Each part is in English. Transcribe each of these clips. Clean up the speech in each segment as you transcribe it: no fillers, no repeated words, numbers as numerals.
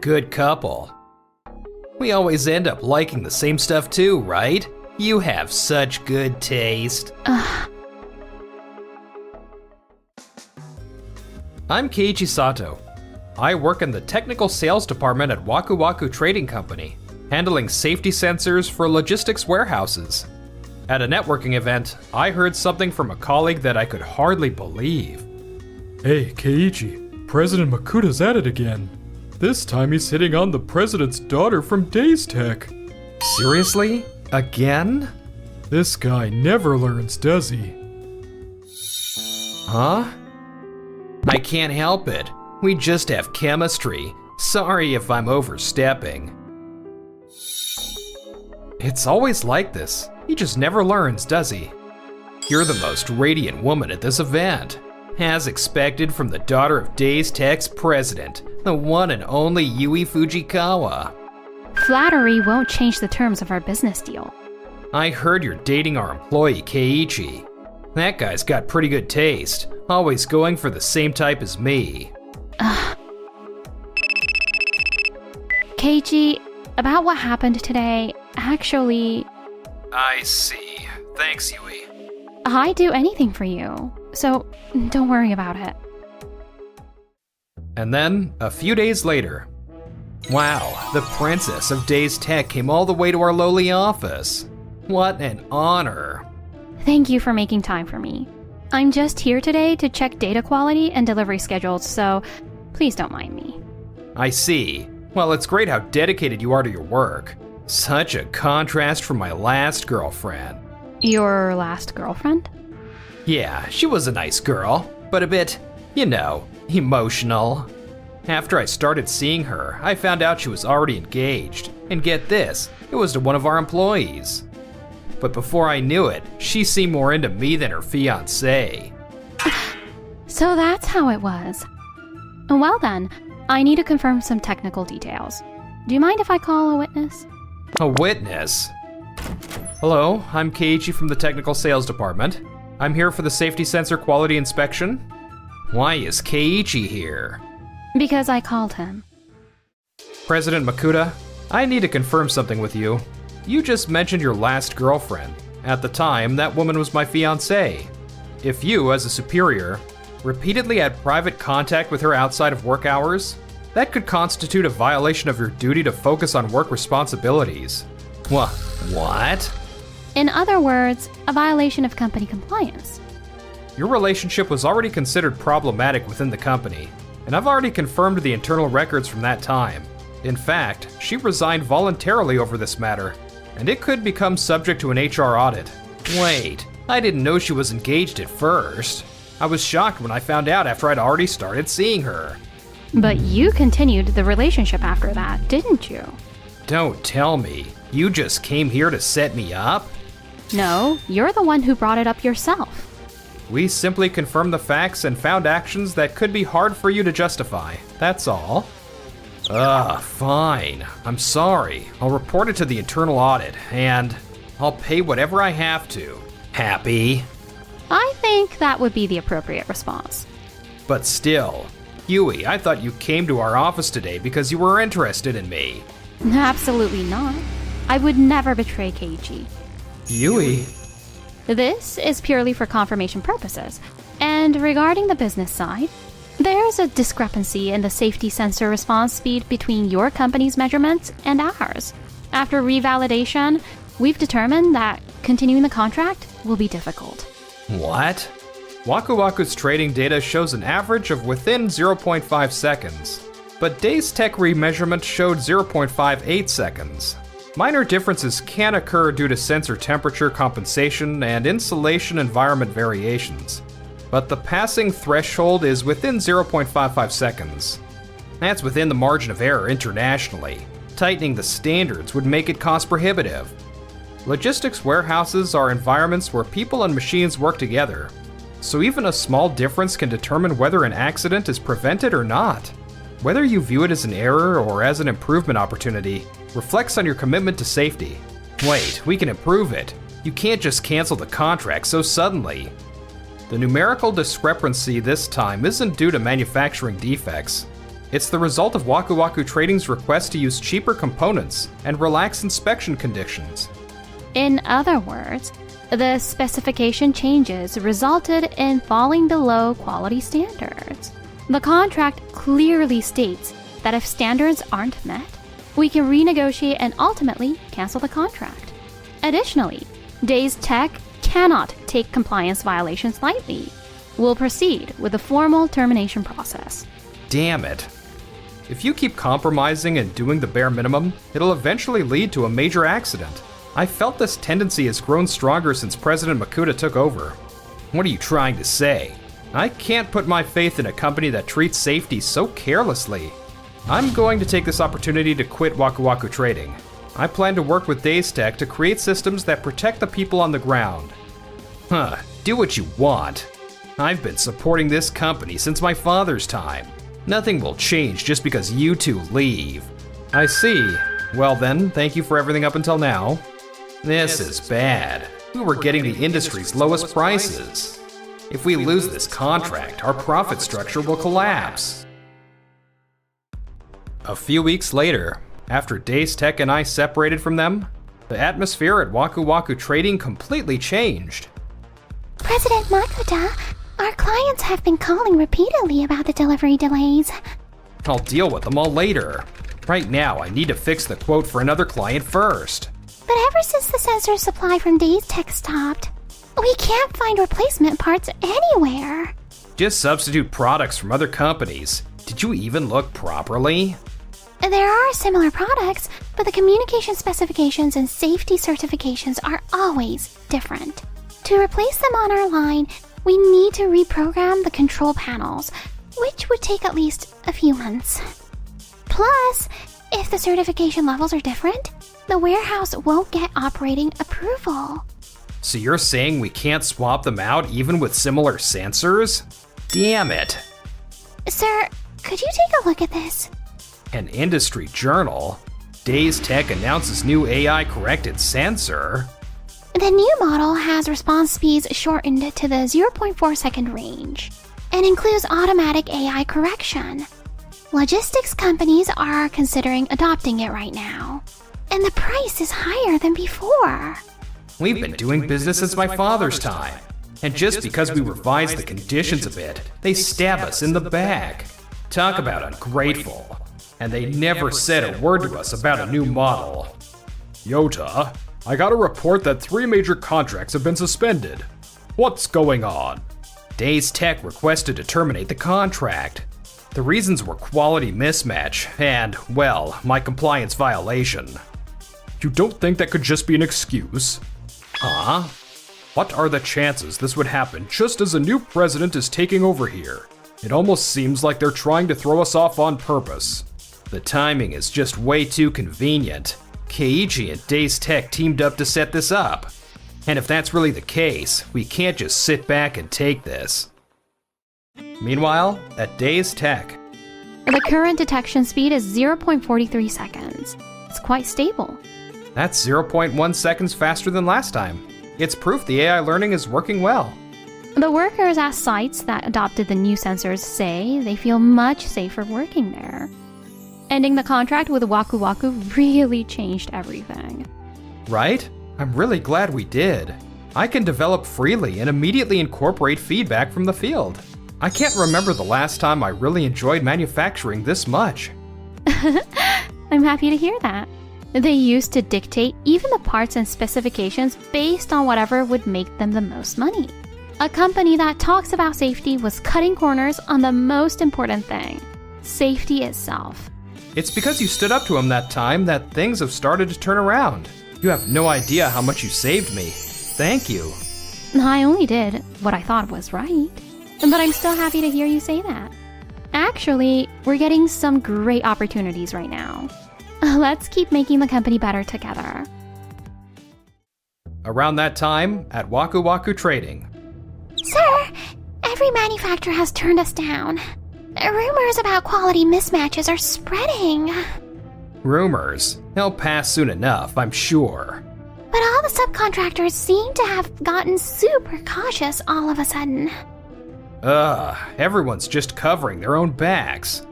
good couple. We always end up liking the same stuff too, right? You have such good taste. I'm Keiichi Sato. I work in the technical sales department at Wakuaku Trading Company, handling safety sensors for logistics warehouses. At a networking event, I heard something from a colleague that I could hardly believe. Hey, Keiichi, President Makuda's at it again. This time he's hitting on the president's daughter from Days Tech. Seriously? Again? This guy never learns, does he? Huh? I can't help it. We just have chemistry. Sorry if I'm overstepping. It's always like this. He just never learns, does he? You're the most radiant woman at this event. As expected from the daughter of Days Tech's president, the one and only Yui Fujikawa. Flattery won't change the terms of our business deal. I heard you're dating our employee, Keiichi. That guy's got pretty good taste, always going for the same type as me. Keiichi, about what happened today, actually... I see. Thanks, Yui. I'd do anything for you, so don't worry about it. And then, a few days later, wow, the princess of Days Tech came all the way to our lowly office. What an honor. Thank you for making time for me. I'm just here today to check data quality and delivery schedules, so please don't mind me. I see. Well, it's great how dedicated you are to your work. Such a contrast from my last girlfriend. Your last girlfriend? Yeah, she was a nice girl, but a bit, emotional. After I started seeing her, I found out she was already engaged, and get this, it was to one of our employees. But before I knew it, she seemed more into me than her fiancé. So that's how it was. Well then, I need to confirm some technical details. Do you mind if I call a witness? A witness? Hello, I'm Keiichi from the technical sales department. I'm here for the safety sensor quality inspection. Why is Keiichi here? Because I called him. President Makuda, I need to confirm something with you. You just mentioned your last girlfriend. At the time, that woman was my fiancée. If you, as a superior, repeatedly had private contact with her outside of work hours, that could constitute a violation of your duty to focus on work responsibilities. What? In other words, a violation of company compliance. Your relationship was already considered problematic within the company, and I've already confirmed the internal records from that time. In fact, she resigned voluntarily over this matter, and it could become subject to an HR audit. Wait, I didn't know she was engaged at first. I was shocked when I found out after I'd already started seeing her. But you continued the relationship after that, didn't you? Don't tell me. You just came here to set me up? No, you're the one who brought it up yourself. We simply confirmed the facts and found actions that could be hard for you to justify. That's all. Fine. I'm sorry. I'll report it to the internal audit, and I'll pay whatever I have to. Happy? I think that would be the appropriate response. But still, Yui, I thought you came to our office today because you were interested in me. Absolutely not. I would never betray Keiichi. Yui? This is purely for confirmation purposes. And regarding the business side, there's a discrepancy in the safety sensor response speed between your company's measurements and ours. After revalidation, we've determined that continuing the contract will be difficult. What? Wakuaku's trading data shows an average of within 0.5 seconds, but Days Tech remeasurement showed 0.58 seconds. Minor differences can occur due to sensor temperature compensation and insulation environment variations, but the passing threshold is within 0.55 seconds. That's within the margin of error internationally. Tightening the standards would make it cost prohibitive. Logistics warehouses are environments where people and machines work together, so even a small difference can determine whether an accident is prevented or not. Whether you view it as an error or as an improvement opportunity reflects on your commitment to safety. Wait, we can improve it. You can't just cancel the contract so suddenly. The numerical discrepancy this time isn't due to manufacturing defects. It's the result of Wakuaku Trading's request to use cheaper components and relax inspection conditions. In other words, the specification changes resulted in falling below quality standards. The contract clearly states that if standards aren't met, we can renegotiate and ultimately cancel the contract. Additionally, Days Tech cannot take compliance violations lightly. We'll proceed with the formal termination process. Damn it. If you keep compromising and doing the bare minimum, it'll eventually lead to a major accident. I felt this tendency has grown stronger since President Makuta took over. What are you trying to say? I can't put my faith in a company that treats safety so carelessly. I'm going to take this opportunity to quit Wakuaku Trading. I plan to work with Days Tech to create systems that protect the people on the ground. Do what you want. I've been supporting this company since my father's time. Nothing will change just because you two leave. I see. Well then, thank you for everything up until now. This is bad. We were getting the industry's lowest prices. If we lose this contract, our profit structure will collapse. A few weeks later, after Days Tech and I separated from them, the atmosphere at Wakuaku Trading completely changed. President Makuta, our clients have been calling repeatedly about the delivery delays. I'll deal with them all later. Right now, I need to fix the quote for another client first. But ever since the sensor supply from Days Tech stopped, we can't find replacement parts anywhere. Just substitute products from other companies. Did you even look properly? There are similar products, but the communication specifications and safety certifications are always different. To replace them on our line, we need to reprogram the control panels, which would take at least a few months. Plus, if the certification levels are different, the warehouse won't get operating approval. So you're saying we can't swap them out even with similar sensors? Damn it. Sir, could you take a look at this? An industry journal? Days Tech announces new AI-corrected sensor? The new model has response speeds shortened to the 0.4 second range and includes automatic AI correction. Logistics companies are considering adopting it right now, and the price is higher than before. We've been doing business since my father's time, and just because we revised the conditions a bit, they stab us in the back. Talk about ungrateful. And they never said a word to us about a new model. Yota, I got a report that 3 major contracts have been suspended. What's going on? Days Tech requested to terminate the contract. The reasons were quality mismatch and, well, my compliance violation. You don't think that could just be an excuse? Huh? What are the chances this would happen just as a new president is taking over here? It almost seems like they're trying to throw us off on purpose. The timing is just way too convenient. Keiichi and Days Tech teamed up to set this up. And if that's really the case, we can't just sit back and take this. Meanwhile, at Days Tech, The current detection speed is 0.43 seconds. It's quite stable. That's 0.1 seconds faster than last time. It's proof the AI learning is working well. The workers at sites that adopted the new sensors say they feel much safer working there. Ending the contract with Wakuaku really changed everything. Right? I'm really glad we did. I can develop freely and immediately incorporate feedback from the field. I can't remember the last time I really enjoyed manufacturing this much. I'm happy to hear that. They used to dictate even the parts and specifications based on whatever would make them the most money. A company that talks about safety was cutting corners on the most important thing, safety itself. It's because you stood up to him that time that things have started to turn around. You have no idea how much you saved me. Thank you. I only did what I thought was right. But I'm still happy to hear you say that. Actually, we're getting some great opportunities right now. Let's keep making the company better together. Around that time, at Wakuaku Trading. Sir, every manufacturer has turned us down. Rumors about quality mismatches are spreading. Rumors. They'll pass soon enough, I'm sure. But all the subcontractors seem to have gotten super cautious all of a sudden. Everyone's just covering their own backs.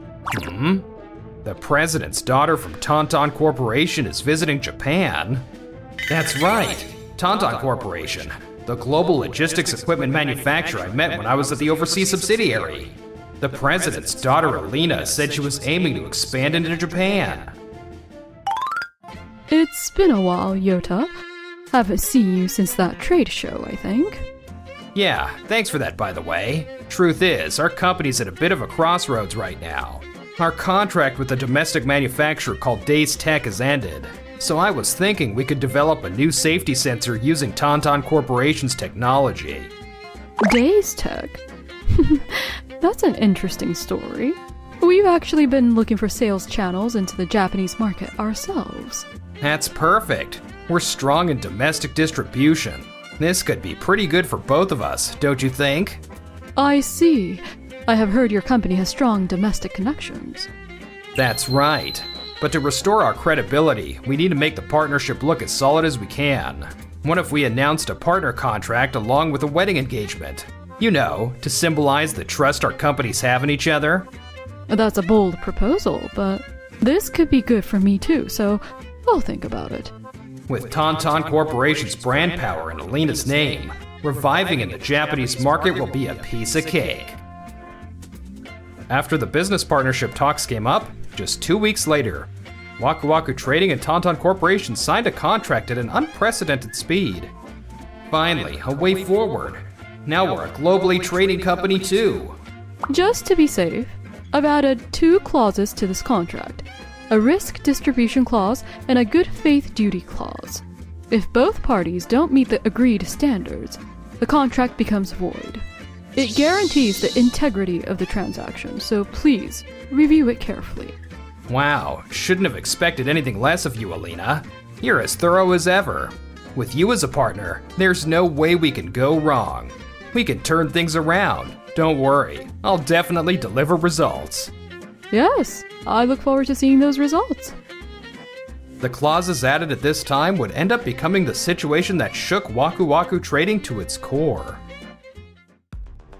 The president's daughter from Tonton Corporation is visiting Japan? That's right, Tonton Corporation, the global logistics equipment manufacturer I met when I was at the overseas subsidiary. The president's daughter Alina said she was aiming to expand into Japan. It's been a while, Yota. Haven't seen you since that trade show, I think. Yeah, thanks for that, by the way. Truth is, our company's at a bit of a crossroads right now. Our contract with a domestic manufacturer called Days Tech has ended, so I was thinking we could develop a new safety sensor using Tonton Corporation's technology. Days Tech? That's an interesting story. We've actually been looking for sales channels into the Japanese market ourselves. That's perfect. We're strong in domestic distribution. This could be pretty good for both of us, don't you think? I see. I have heard your company has strong domestic connections. That's right. But to restore our credibility, we need to make the partnership look as solid as we can. What if we announced a partner contract along with a wedding engagement? You know, to symbolize the trust our companies have in each other? That's a bold proposal, but this could be good for me too, so I'll think about it. With Tonton Corporation's brand power in Alina's name, reviving in the Japanese market will be a piece of cake. After the business partnership talks came up, just 2 weeks later, Wakuaku Trading and Tonton Corporation signed a contract at an unprecedented speed. Finally, a way forward. Now we're a globally trading company too. Just to be safe, I've added 2 clauses to this contract. A risk distribution clause and a good faith duty clause. If both parties don't meet the agreed standards, the contract becomes void. It guarantees the integrity of the transaction, so please review it carefully. Wow, shouldn't have expected anything less of you, Alina. You're as thorough as ever. With you as a partner, there's no way we can go wrong. We can turn things around. Don't worry, I'll definitely deliver results. Yes, I look forward to seeing those results. The clauses added at this time would end up becoming the situation that shook Wakuaku Trading to its core.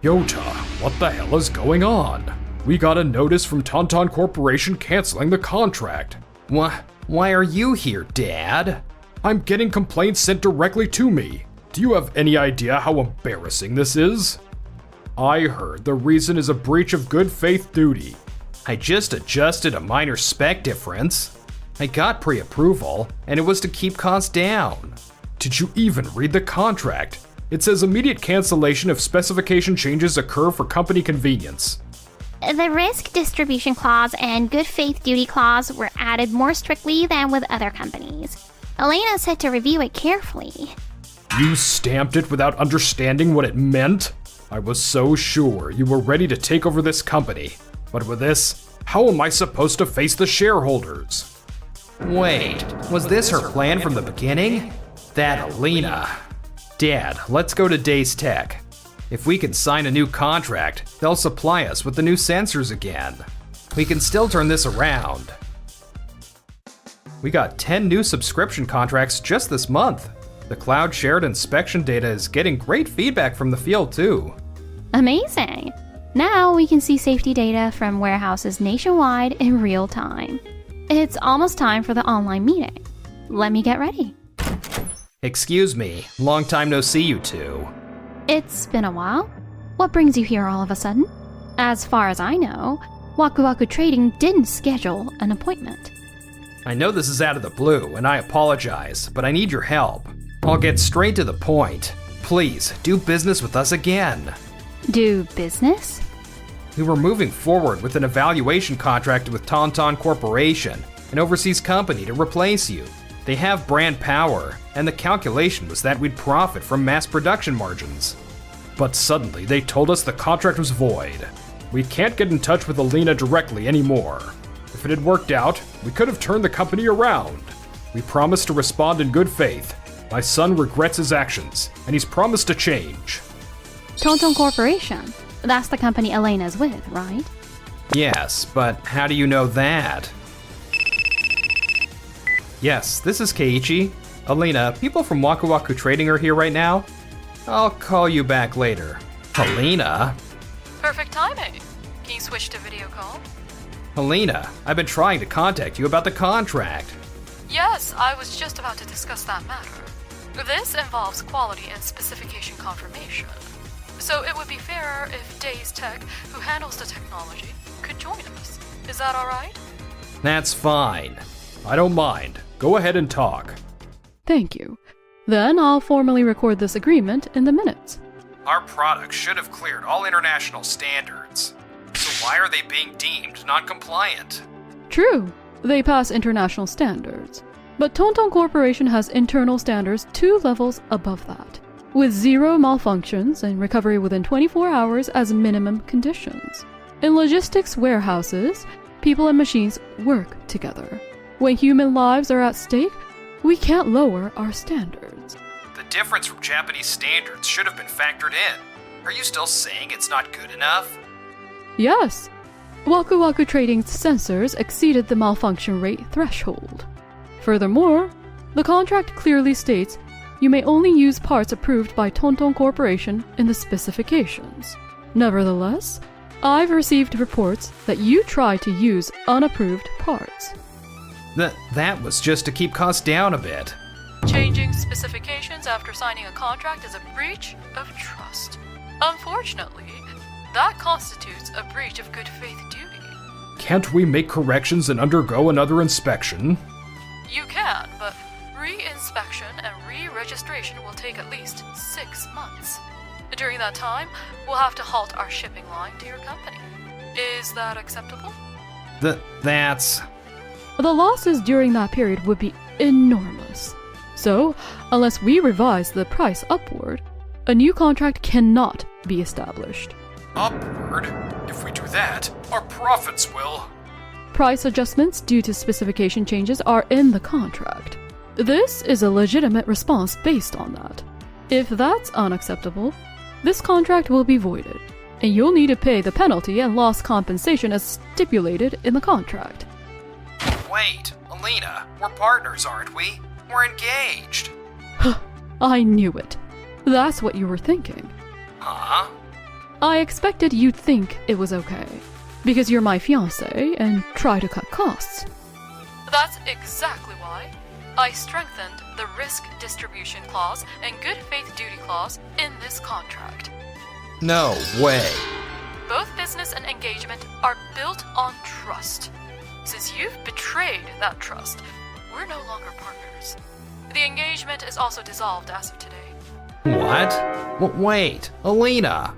Yota, what the hell is going on? We got a notice from Tonton Corporation canceling the contract. Why are you here, Dad? I'm getting complaints sent directly to me. Do you have any idea how embarrassing this is? I heard the reason is a breach of good faith duty. I just adjusted a minor spec difference. I got pre-approval, and it was to keep costs down. Did you even read the contract? It says immediate cancellation if specification changes occur for company convenience. The risk distribution clause and good faith duty clause were added more strictly than with other companies. Elena said to review it carefully. You stamped it without understanding what it meant? I was so sure you were ready to take over this company. But with this, how am I supposed to face the shareholders? Wait, was this her plan from the beginning? That Alina. Dad, let's go to Days Tech. If we can sign a new contract, they'll supply us with the new sensors again. We can still turn this around. We got 10 new subscription contracts just this month. The cloud shared inspection data is getting great feedback from the field too. Amazing! Now we can see safety data from warehouses nationwide in real time. It's almost time for the online meeting. Let me get ready. Excuse me, long time no see you two. It's been a while. What brings you here all of a sudden? As far as I know, Wakuaku Trading didn't schedule an appointment. I know this is out of the blue, and I apologize, but I need your help. I'll get straight to the point. Please, do business with us again. Do business? We were moving forward with an evaluation contract with Tonton Corporation, an overseas company, to replace you. They have brand power, and the calculation was that we'd profit from mass production margins. But suddenly they told us the contract was void. We can't get in touch with Alina directly anymore. If it had worked out, we could have turned the company around. We promised to respond in good faith. My son regrets his actions, and he's promised to change. Tonton Corporation. That's the company Elena's with, right? Yes, but how do you know that? Yes, this is Keiichi. Alina, people from Wakuaku Trading are here right now. I'll call you back later. Alina? Perfect timing. Can you switch to video call? Helena, I've been trying to contact you about the contract. Yes, I was just about to discuss that matter. This involves quality and specification confirmation. So it would be fairer if Days Tech, who handles the technology, could join us. Is that alright? That's fine. I don't mind. Go ahead and talk. Thank you. Then I'll formally record this agreement in the minutes. Our product should have cleared all international standards. So why are they being deemed non-compliant? True, they pass international standards. But Tonton Corporation has internal standards 2 levels above that, with 0 malfunctions and recovery within 24 hours as minimum conditions. In logistics warehouses, people and machines work together. When human lives are at stake, we can't lower our standards. The difference from Japanese standards should have been factored in. Are you still saying it's not good enough? Yes. Wakuaku Trading's sensors exceeded the malfunction rate threshold. Furthermore, the contract clearly states you may only use parts approved by Tonton Corporation in the specifications. Nevertheless, I've received reports that you try to use unapproved parts. That was just to keep costs down a bit. Changing specifications after signing a contract is a breach of trust. Unfortunately, that constitutes a breach of good faith duty. Can't we make corrections and undergo another inspection? You can, but re-inspection and re-registration will take at least 6 months. During that time, we'll have to halt our shipping line to your company. Is that acceptable? That's... The losses during that period would be enormous. So, unless we revise the price upward, a new contract cannot be established. Upward? If we do that, our profits will... Price adjustments due to specification changes are in the contract. This is a legitimate response based on that. If that's unacceptable, this contract will be voided, and you'll need to pay the penalty and loss compensation as stipulated in the contract. Wait, Alina, we're partners, aren't we? We're engaged. I knew it. That's what you were thinking. Huh? I expected you'd think it was okay, because you're my fiancé and try to cut costs. That's exactly why I strengthened the risk distribution clause and good faith duty clause in this contract. No way. Both business and engagement are built on trust. Since you've betrayed that trust, we're no longer partners. The engagement is also dissolved as of today. What? Wait, Alina.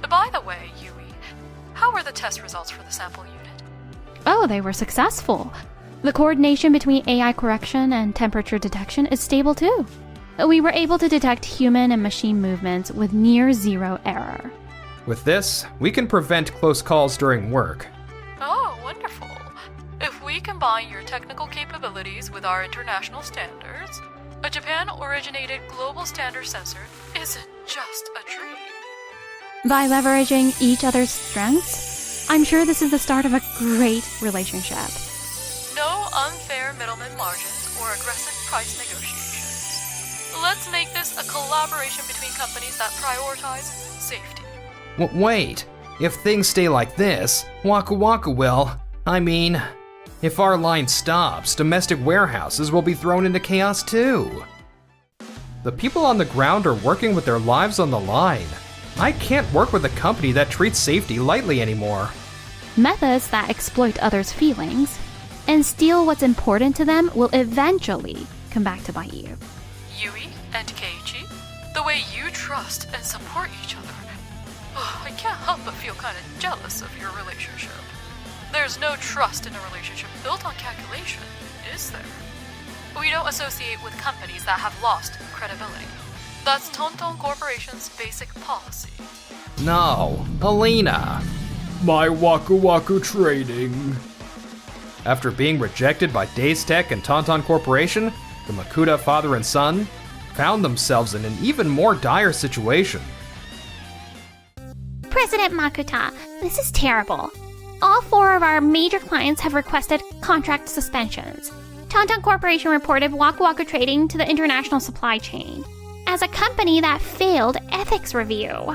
By the way, Yui, how were the test results for the sample unit? Oh, they were successful. The coordination between AI correction and temperature detection is stable too. We were able to detect human and machine movements with near 0 error. With this, we can prevent close calls during work. Oh, wonderful. If we combine your technical capabilities with our international standards, a Japan-originated global standard sensor isn't just a dream. By leveraging each other's strengths, I'm sure this is the start of a great relationship. No unfair middleman margins or aggressive price negotiations. Let's make this a collaboration between companies that prioritize safety. Wait, if things stay like this, Wakuaku will. If our line stops, domestic warehouses will be thrown into chaos too. The people on the ground are working with their lives on the line. I can't work with a company that treats safety lightly anymore. Methods that exploit others' feelings and steal what's important to them will eventually come back to bite you. Yui and Keiichi, the way you trust and support each other. I can't help but feel kind of jealous of your relationship. There's no trust in a relationship built on calculation, is there? We don't associate with companies that have lost credibility. That's Tonton Corporation's basic policy. No, Alina. My Wakuaku Trading. After being rejected by Days Tech and Tonton Corporation, the Makuta father and son found themselves in an even more dire situation. President Makuta, this is terrible. All 4 of our major clients have requested contract suspensions. Tonton Corporation reported Wakuaku Trading to the international supply chain as a company that failed ethics review.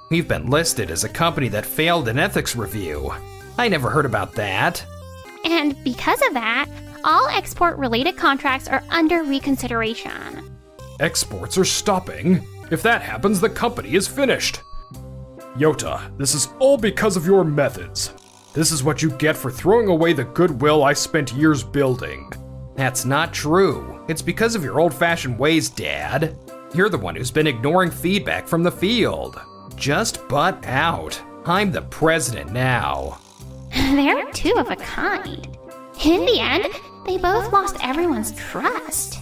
We've been listed as a company that failed an ethics review. I never heard about that. And because of that, all export-related contracts are under reconsideration. Exports are stopping. If that happens, the company is finished. Yota, this is all because of your methods. This is what you get for throwing away the goodwill I spent years building. That's not true. It's because of your old-fashioned ways, Dad. You're the one who's been ignoring feedback from the field. Just butt out. I'm the president now. They're two of a kind. In the end, they both lost everyone's trust.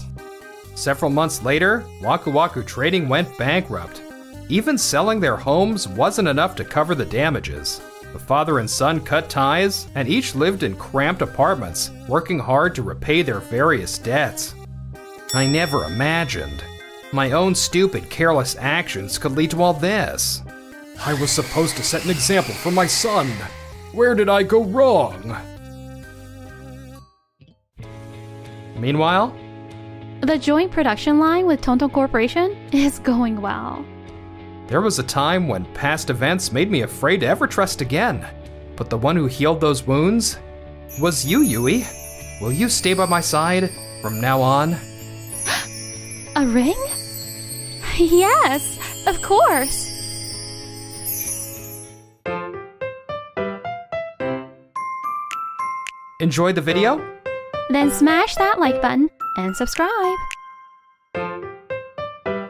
Several months later, Wakuaku Trading went bankrupt. Even selling their homes wasn't enough to cover the damages. The father and son cut ties, and each lived in cramped apartments, working hard to repay their various debts. I never imagined my own stupid, careless actions could lead to all this. I was supposed to set an example for my son. Where did I go wrong? Meanwhile, The joint production line with Tonton Corporation is going well. there was a time when past events made me afraid to ever trust again. But the one who healed those wounds was you, Yui. Will you stay by my side from now on? A ring? Yes, of course. Enjoyed the video? Then smash that like button and subscribe.